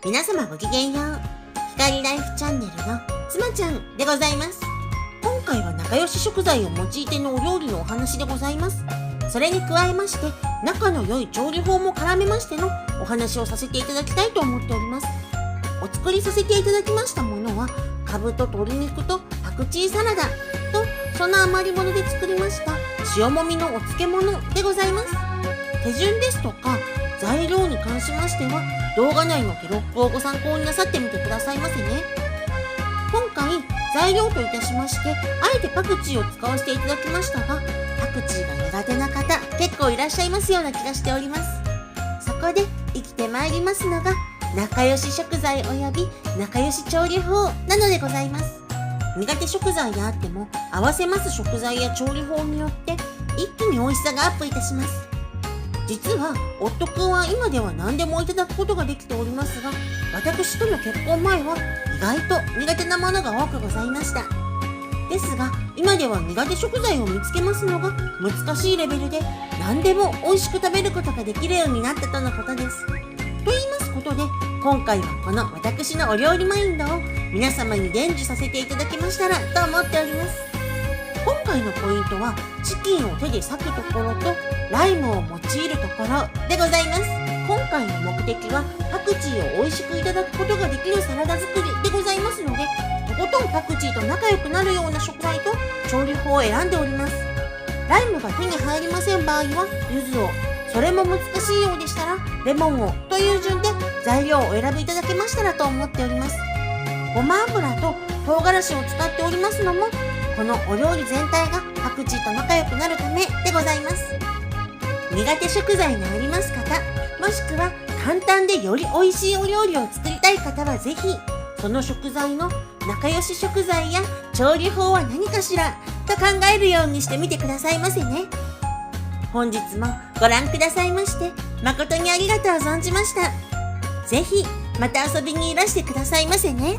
皆様ごきげんよう。光ライフチャンネルのつまちゃんでございます。今回は仲良し食材を用いてのお料理のお話でございます。それに加えまして、仲の良い調理法も絡めましてのお話をさせていただきたいと思っております。お作りさせていただきましたものは、かぶと鶏肉とパクチーサラダと、その余り物で作りました塩もみのお漬物でございます。手順ですとか材料に関しましては、動画内のテロップをご参考になさってみてくださいませね。今回材料といたしまして、あえてパクチーを使わせていただきましたが、パクチーが苦手な方結構いらっしゃいますような気がしております。そこで生きてまいりますのが、仲良し食材および仲良し調理法なのでございます。苦手食材であっても、合わせます食材や調理法によって一気に美味しさがアップいたします。実は夫くんは今では何でもいただくことができておりますが、私との結婚前は意外と苦手なものが多くございました。ですが今では苦手食材を見つけますのが難しいレベルで、何でも美味しく食べることができるようになったとのことです。と言いますことで、今回はこの私のお料理マインドを皆様に伝授させていただきましたらと思っております。今回のポイントは、チキンを手で裂くところとライムを用いるところでございます。今回の目的はパクチーを美味しくいただくことができるサラダ作りでございますので、とことんパクチーと仲良くなるような食材と調理法を選んでおります。ライムが手に入りません場合は柚子を、それも難しいようでしたらレモンをという順で材料をお選びいただけましたらと思っております。ごま油と唐辛子を使っておりますのも、このお料理全体がパクチーと仲良くなるためでございます。苦手食材のあります方、もしくは簡単でより美味しいお料理を作りたい方はぜひ、その食材の仲良し食材や調理法は何かしらと考えるようにしてみてくださいませね。本日もご覧くださいまして誠にありがとう存じました。ぜひまた遊びにいらしてくださいませね。